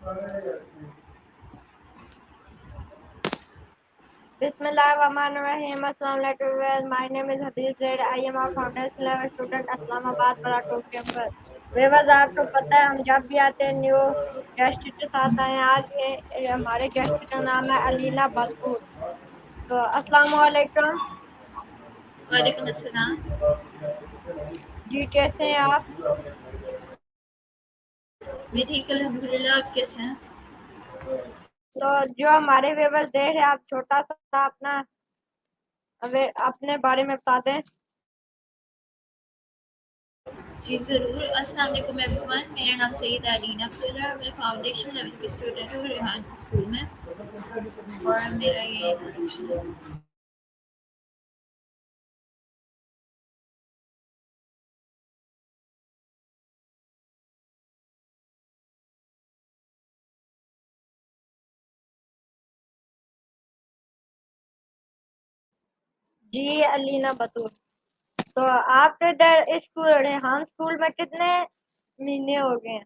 Bismillahirrahmanirrahim. Assalamu alaikum. My name is Hadiz Zaid. I am a foundation level student Islamabad Parato campus. Weavers आपको पता है हम जब भी आते हैं न्यू गेस्ट के साथ आए हैं। आज ये हमारे गेस्ट का नाम है अलीना बतूर। तो अस्सलाम वालेकुम वालेकुम अस्सलाम। जी, कैसे हैं आप? मैं ठीक अल्हम्दुलिल्लाह, आप कैसे हैं? तो जो हमारे विवर्स देख रहे हैं, आप छोटा सा अपने बारे में बता दें। जी ज़रूर। अस्सलाम वालेकुम एवरीवन, मेरा नाम सईदा अलीना बतूर है और मैं फाउंडेशन लेवल की स्टूडेंट हूँ रेहान स्कूल में, और मेरा ये इंट्रोडक्शन है। जी अलीना बतूर। तो आप इधर स्कूल रेहान स्कूल में कितने महीने हो गए हैं?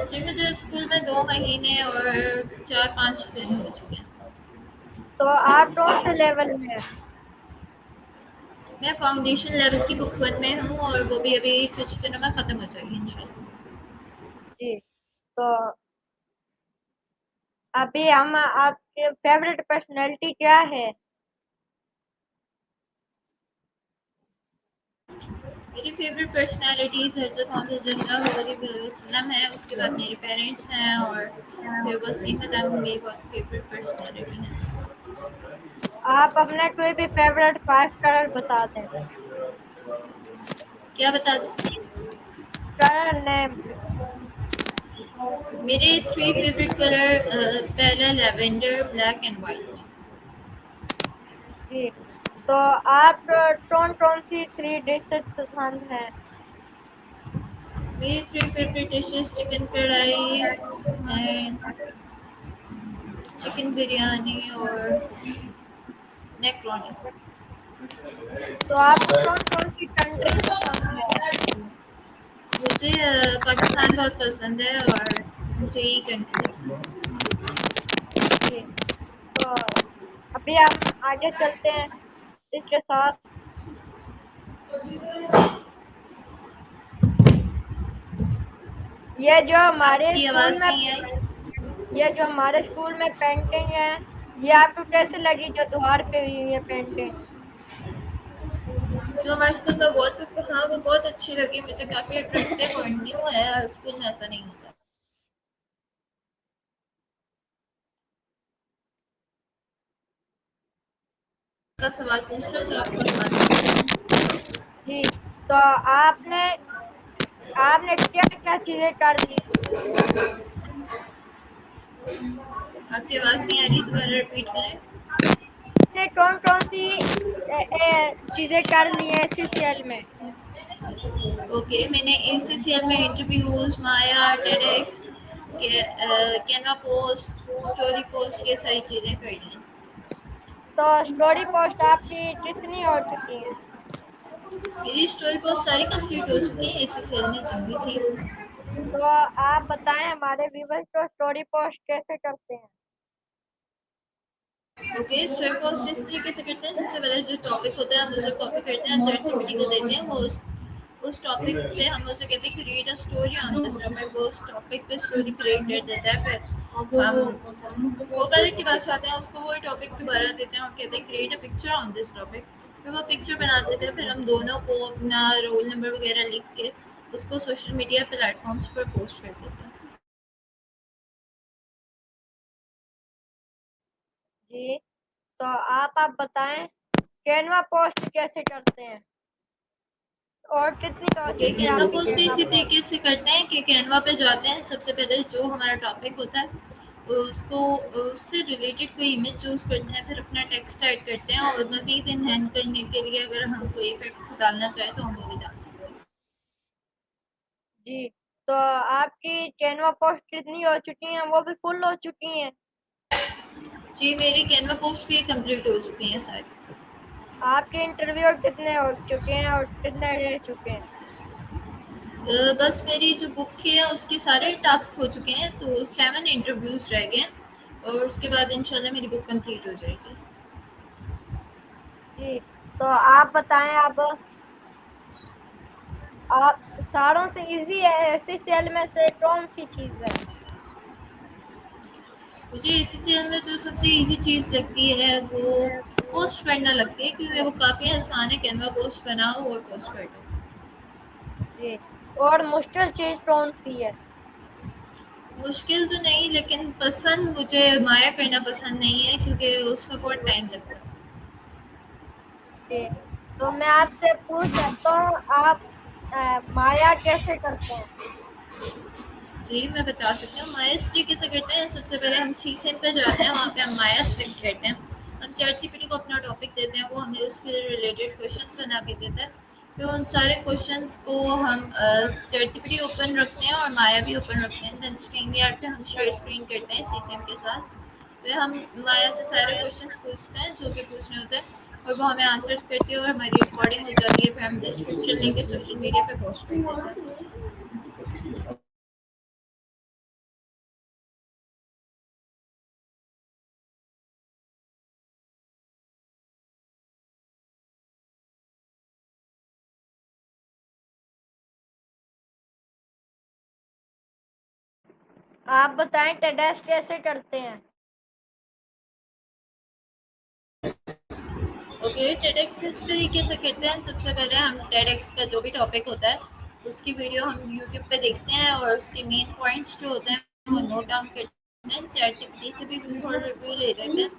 जी मुझे स्कूल में 2 महीने और 4-5 दिन हो चुके हैं। तो आप कौन से लेवल में हैं? मैं फाउंडेशन लेवल की बुक 1 में हूँ और वो भी अभी कुछ दिनों में ख़त्म हो जाएगी इंशाल्लाह। जी, तो अभी हम आपके फेवरेट पर्सनैलिटी क्या है? मेरी फेवरेट पर्सनालिटीज़ हज़रत मोहम्मद सल्लल्लाहु अलैहि वसल्लम है, उसके बाद मेरे पेरेंट्स हैं, और फिर वसीम अहमद मेरी बहुत फेवरेट पर्सनालिटी है। आप अपना कोई भी फेवरेट 5 कलर बता दें। क्या बता दूँ? Colour name. मेरे 3 फेवरेट कलर पहला लेवेंडर, ब्लैक एंड वाइट। जी, तो आप कौन सी 3 डिशेस पसंद हैं? मेरी 3 फेवरेट डिशेस चिकन कढ़ाई एंड चिकन बिरयानी और मैकरोनी। तो आपको कौन सी कंट्री पसंद है? मुझे पाकिस्तान बहुत पसंद है और मुझे यही कंट्री पसंद जी, तो अभी हम आगे चलते हैं इसके साथ। ये जो है। हमारे आपकी स्कूल आवाज़ में नहीं आई। ये जो हमारे स्कूल में पेंटिंग है, ये आपको कैसे लगी जो द्वार पे हुई है पेंटिंग? जो हमारे स्कूल में वॉलपेपर, हाँ वो बहुत अच्छी लगी मुझे, काफ़ी अट्रैक्टिव और न्यू है, और स्कूल में ऐसा नहीं होता। का सवाल पूछ लो जो आपको सवाल। जी, तो आपने आपने क्या क्या चीजें कर ली? आपकी आवाज़ नहीं आ रही, दोबारा रिपीट करें। आपने कौन सी चीजें कर ली है एससीसीएल में? ओके, मैंने एसीसीएल में interviews, Maya, TEDx, Canva post, story post, ये सारी चीज़ें कर ली हैं। तो स्टोरी पोस्ट आपकी कितनी हो चुकी है? मेरी स्टोरी पोस्ट सारी कंप्लीट हो चुकी है एसीसीएल में जब भी थी। तो आप बताएं हमारे व्यूवर्स को स्टोरी पोस्ट कैसे करते हैं? ओके, स्टोरी पोस्ट इस तरीके से करते हैं, सबसे पहले जो टॉपिक होता है हम उसे कॉपी करते हैं, चैट जीपीटी को देते हैं, वो उस टॉपिक पे हम उसे कहते हैं create a story on this topic, वो उस टॉपिक पे स्टोरी क्रिएट कर देता है। फिर हम वो पहले की बात चाहते हैं उसको वही टॉपिक दोबारा देते हैं और कहते हैं create a picture on this topic. फिर वो पिक्चर बना देते हैं, फिर हम दोनों को अपना रोल नंबर वगैरह लिख के उसको सोशल मीडिया प्लेटफॉर्म्स पर पोस्ट कर देते हैं। जी, तो आप बताएं कैनवा पोस्ट कैसे करते हैं और कितनी हो ओके, चुकी है कैनवा आपकी पोस्ट भी कैनवा इसी पोस्ट? तरीके से करते हैं कि कैनवा पे जाते हैं, सबसे पहले जो हमारा टॉपिक होता है उसको उससे रिलेटेड कोई इमेज चूज़ करते हैं, फिर अपना टेक्स्ट ऐड करते हैं, और मज़ीद इन्हेंस करने के लिए अगर हम कोई इफेक्ट्स डालना चाहें तो हम वो भी डाल सकते हैं। जी, तो आपकी कैनवा पोस्ट कितनी हो चुकी हैं? वो भी फुल हो चुकी हैं? जी मेरी कैनवा पोस्ट भी कंप्लीट हो चुकी हैं सारी। आपके इंटरव्यू कितने हो चुके हैं और कितने रह चुके हैं? बस मेरी जो बुक है उसके सारे टास्क हो चुके हैं, तो 7 इंटरव्यूज़ रह गए हैं और उसके बाद इंशाल्लाह मेरी बुक कंप्लीट हो जाएगी। जी, तो आप बताएं अब, आप सारों से इजी है एसएससीएल में से कौन सी चीज है? मुझे एचएससीएल में जो सबसे ईज़ी चीज़ लगती है वो पोस्ट करना लगती है, क्योंकि वो काफ़ी आसान है, कैनवा पोस्ट बनाओ और पोस्ट कर दो। जी, और मुश्किल चीज कौन सी है? मुश्किल तो नहीं, लेकिन पसंद मुझे माया करना पसंद नहीं है, क्योंकि उसमें बहुत टाइम लगता है। जी, तो मैं आपसे पूछ सकता हूँ, आप माया कैसे करते हैं? जी, मैं बता सकती हूँ। माया इस तरीके से करते हैं, सबसे पहले हम सीसेम पे जाते हैं, वहाँ पे हम माया सेलेक्ट करते हैं। हम चैटजीपीटी को अपना टॉपिक देते हैं, वो हमें उसके रिलेटेड क्वेश्चंस बना के देता है। फिर उन सारे क्वेश्चंस को हम चैटजीपीटी ओपन रखते हैं और माया भी ओपन रखते हैं। देन स्ट्रीम यार्ड पे हम शेयर स्क्रीन करते हैं सीसेम के साथ। फिर हम माया से सारे क्वेश्चंस पूछते हैं जो भी पूछने होते हैं, और वो हमें आंसर करती है और हमारी रिकॉर्डिंग हो जाती है। फिर हम डिस्क्रिप्शन लेके सोशल मीडिया पे पोस्ट कर देते हैं। आप बताएं टेडएस कैसे करते हैं? ओके, टेडेक्स इस तरीके से करते हैं। सबसे पहले हम टेडेक्स का जो भी टॉपिक होता है उसकी वीडियो हम यूट्यूब पे देखते हैं, और उसके मेन पॉइंट्स जो होते हैं वो नोट डाउन करते हैं। चैट जीपीटी से भी थोड़ा रिव्यू ले लेते हैं।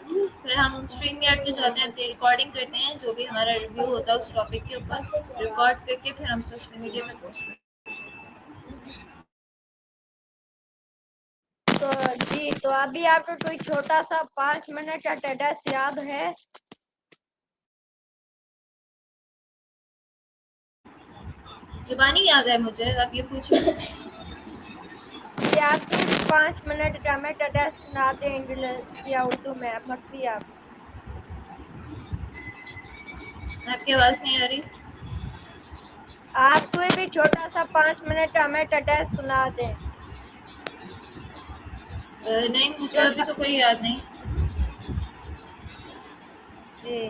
फिर हम स्ट्रीम यार्ड पे जाते हैं, अपनी रिकॉर्डिंग करते हैं, जो भी हमारा रिव्यू होता है उस टॉपिक के ऊपर रिकॉर्ड करके फिर हम सोशल मीडिया पे पोस्ट करते तो जी, तो अभी आपको कोई छोटा सा 5 मिनट का टेडएस याद है? हैं। जुबानी याद है मुझे, अब ये पूछिए। जी, आपको 5 मिनट का मैं टेडएस सुना दें इंग्लिश या उर्दू में, मर्जी आप। आपकी आवाज़ नहीं आ रही। आप कोई भी छोटा सा 5 मिनट का मैं टेडएस सुना दें। नहीं, मुझे जो अभी तो कोई याद नहीं। जी,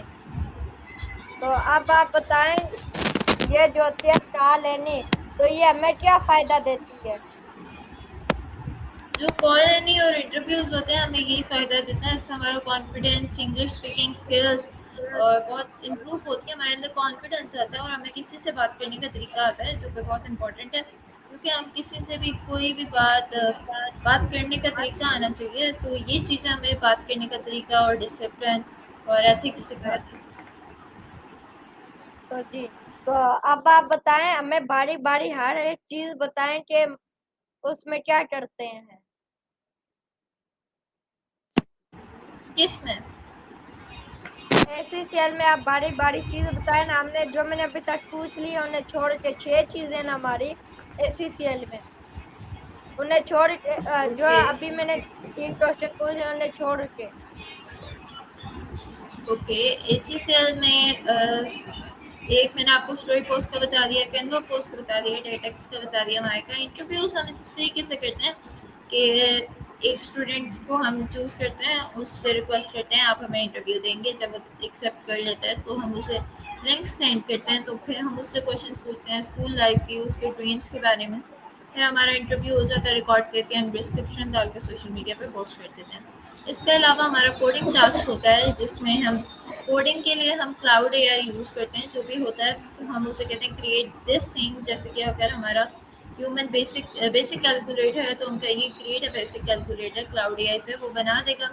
तो अब आप बताएं, ये जो होती है कॉल लेनी, तो ये हमें क्या फायदा देती है? जो कॉल यानी और इंटरव्यूज होते हैं हमें यही फ़ायदा देता है, इससे हमारा कॉन्फिडेंस, इंग्लिश स्पीकिंग स्किल्स और बहुत इम्प्रूव होती है। हमारे अंदर कॉन्फिडेंस आता है और हमें किसी से बात करने का तरीका आता है, जो कि बहुत इंपॉर्टेंट है, क्योंकि हम किसी से भी कोई भी बात करने का तरीका आना चाहिए। तो ये चीज़ें हमें बात करने का तरीका और डिसिप्लिन और एथिक्स सिखाती है। तो जी, तो अब आप बताएं, हमें बारी बारी हर एक चीज बताएं कि उसमें क्या करते हैं। किस में? एसएससीएल में आप बारी बारी चीज बताएं ना, हमने जो मैंने अभी तक पूछ ली उन्हें छोड़ के 6 चीजें ना हमारी एसएससीएल में, उन्हें छोड़ के जो ओके। अभी मैंने 3 क्वेश्चन पूछे उन्हें छोड़ के। ओके, एसी सेल में एक मैंने आपको स्टोरी पोस्ट का बता दिया, कैनवा पोस्ट का बता दिया, टेटेक्स का बता दिया, माइका इंटरव्यूज हम इस तरीके से करते हैं कि एक स्टूडेंट को हम चूज़ करते हैं, उससे रिक्वेस्ट करते हैं आप हमें इंटरव्यू देंगे। जब वो एक्सेप्ट कर लेता है तो हम उसे लिंक सेंड करते हैं, तो फिर हम उससे क्वेश्चन पूछते हैं स्कूल लाइफ की, उसके ड्रीम्स के बारे में। फिर हमारा इंटरव्यू हो जाता है, रिकॉर्ड करके हम डिस्क्रिप्शन डाल के सोशल मीडिया पे पोस्ट कर देते हैं। इसके अलावा हमारा कोडिंग टास्क होता है, जिसमें हम कोडिंग के लिए हम क्लाउड एआई यूज़ करते हैं। जो भी होता है तो हम उसे कहते हैं क्रिएट दिस थिंग, जैसे कि अगर हमारा ह्यूमन बेसिक कैलकुलेटर है तो हम कहेंगे create a basic calculator, Claude AI पे वो बना देगा।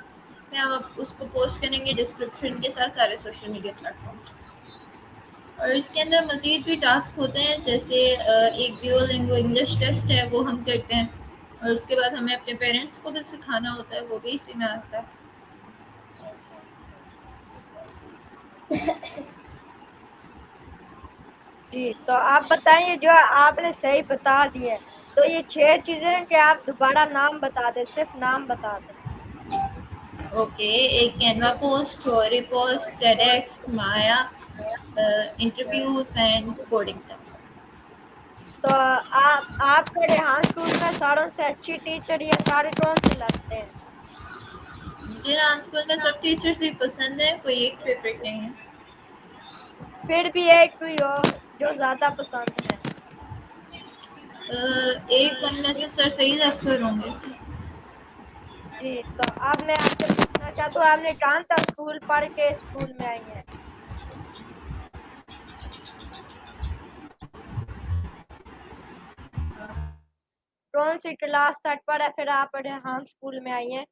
फिर हम उसको पोस्ट करेंगे डिस्क्रिप्शन के साथ सारे सोशल मीडिया प्लेटफॉर्म्स। और इसके अंदर मज़ीद भी टास्क होते हैं, जैसे एक ड्यूओलिंगो इंग्लिश टेस्ट है, वो हम करते हैं। और उसके बाद हमें अपने पेरेंट्स को भी सिखाना होता है, वो भी इसी में आता है। जी, तो आप बताइए, जो आपने सही बता दिए, तो ये 6 चीजें कि आप दोबारा नाम बता दें, सिर्फ नाम बता दें। ओके, एक Canva post, story post, TEDx, Maya, interviews and coding task. तो आपके रेहान स्कूल में सारों से अच्छी टीचर या सारे कौन से लगते हैं? मुझे रेहान स्कूल में सब टीचर्स ही पसंद है, कोई एक फेवरेट नहीं है। फिर भी एक कोई हो जो ज्यादा पसंद है। एक उनमें से सर सईद अख्तर होंगे। जी, तो अब मैं आपसे पूछना चाहता हूँ, आपने कौन सा स्कूल पढ़ के स्कूल में आई हैं? कौन सी क्लास तक पढ़े फिर आप रेहान स्कूल में आई हैं?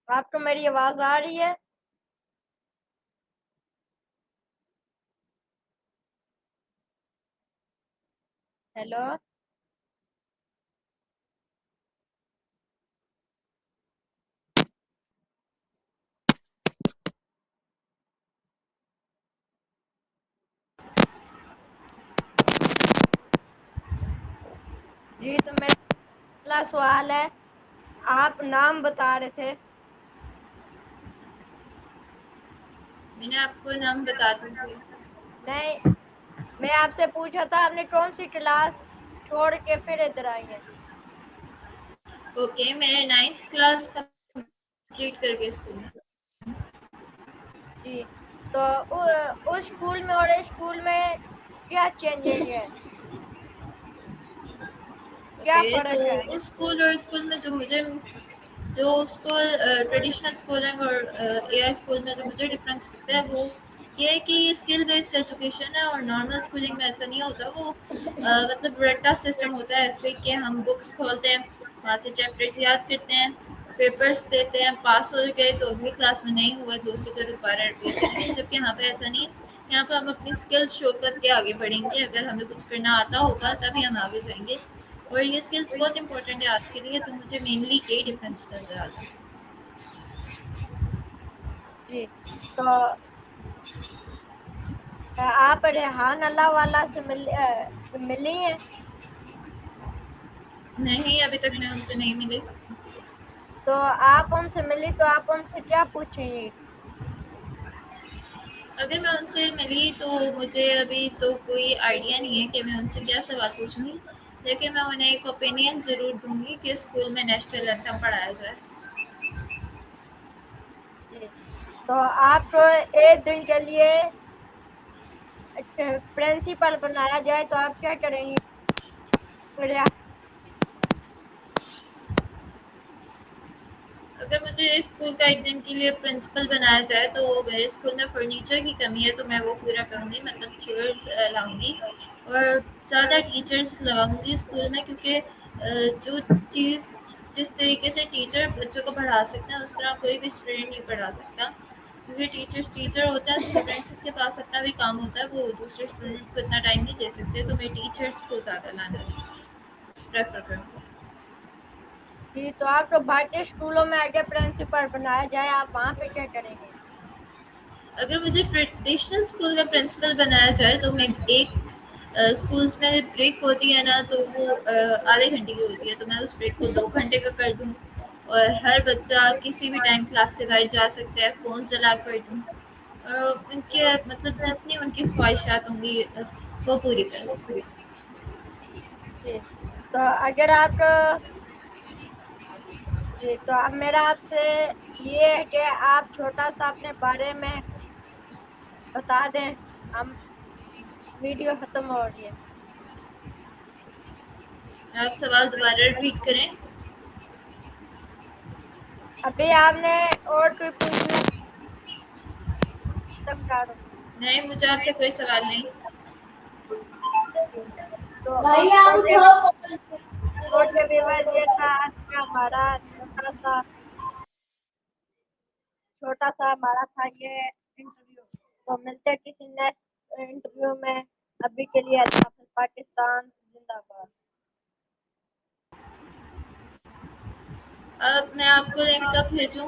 आपको मेरी आवाज आ रही है? हेलो। जी, तो मेरा पहला सवाल है, आप नाम बता रहे थे। मैंने आपको नाम बता दूंगी। नहीं, मैं आपसे पूछा था आपने कौन सी क्लास छोड़ के फिर इधर आई हैं? ओके, मैं 9th क्लास कंप्लीट करके स्कूल में। जी, तो उस स्कूल में और इस स्कूल में क्या चेंजेज है, क्या ओके, तो फर्क है? उस स्कूल और स्कूल में जो स्कूल ट्रेडिशनल स्कूलिंग और एआई स्कूल में जो मुझे डिफरेंस दिखता है वो ये है कि ये स्किल बेस्ड एजुकेशन है और नॉर्मल स्कूलिंग में ऐसा नहीं होता। वो मतलब रट्टा सिस्टम होता है, ऐसे कि हम बुक्स खोलते हैं, वहाँ से चैप्टर्स याद करते हैं, पेपर्स देते हैं, पास हो गए तो अगली क्लास में नहीं हुआ तो उसी को दोबारा रिपीट करेंगे। जबकि यहाँ पे ऐसा नहीं है, यहाँ पे हम अपनी स्किल्स शो करके आगे बढ़ेंगे। अगर हमें कुछ करना आता होगा तभी हम आगे जाएंगे, और ये स्किल्स बहुत इंपॉर्टेंट है आज के लिए। तो मुझे मेनली यही डिफरेंस नजर आता है। जी, तो आप रेहान अल्लाह वाला से मिली हैं? नहीं, अभी तक मैं उनसे नहीं मिली। तो आप उनसे मिली तो आप उनसे क्या पूछेंगी? अगर मैं उनसे मिली तो मुझे अभी तो कोई आइडिया नहीं है कि मैं उनसे क्या सवाल पूछूंगी, लेकिन मैं उन्हें एक ओपिनियन ज़रूर दूंगी कि स्कूल में नेशनल एंथम पढ़ाया जाए। जी, तो आपको एक दिन के लिए प्रिंसिपल बनाया जाए तो आप क्या करेंगी? अगर मुझे स्कूल का एक दिन के लिए प्रिंसिपल बनाया जाए तो मेरे स्कूल में फर्नीचर की कमी है, तो मैं वो पूरा करूँगी। मतलब चेयर्स लाऊंगी और ज़्यादा टीचर्स लगाऊंगी स्कूल में, क्योंकि जो चीज़ जिस तरीके से टीचर बच्चों को पढ़ा सकते हैं उस तरह कोई भी स्टूडेंट नहीं पढ़ा सकता। क्योंकि टीचर्स टीचर होते हैं, स्टूडेंट्स के पास अपना भी काम होता है, वो दूसरे स्टूडेंट को इतना टाइम नहीं दे सकते। तो मैं टीचर्स को ज़्यादा लाना प्रेफर करूँगी। जी, तो आपको भारतीय स्कूलों में आगे प्रिंसिपल बनाया जाए, आप वहाँ पे क्या करेंगे? अगर मुझे ट्रेडिशनल स्कूल का प्रिंसिपल बनाया जाए तो मैं एक स्कूल्स में ब्रेक होती है ना, तो वो आधे घंटे की होती है, तो मैं उस ब्रेक को 2 घंटे का कर दूँ और हर बच्चा किसी भी टाइम क्लास से बाहर जा सकता है, फ़ोन चला कर दूँ और उनके मतलब जितनी उनकी ख्वाहिशात होंगी वो पूरी कर दूँ। जी, तो अगर आप जी, तो अब मेरा आपसे ये है कि आप छोटा सा अपने बारे में बता दें, हम वीडियो खत्म हो रही है। आप सवाल दोबारा रिपीट करें। अभी आपने और कोई पूछना सब करो। नहीं, मुझे आपसे कोई सवाल नहीं। तो भाई आप उठाओ। ओके व्यूअर्स, ये था आज का हमारा छोटा सा हमारा था ये इंटरव्यू। तो मिलते हैं किसी नेक्स्ट इंटरव्यू में। अभी के लिए अल्लाह हाफ़िज़। पाकिस्तान जिंदाबाद। अब मैं आपको लिंक कब भेजूं?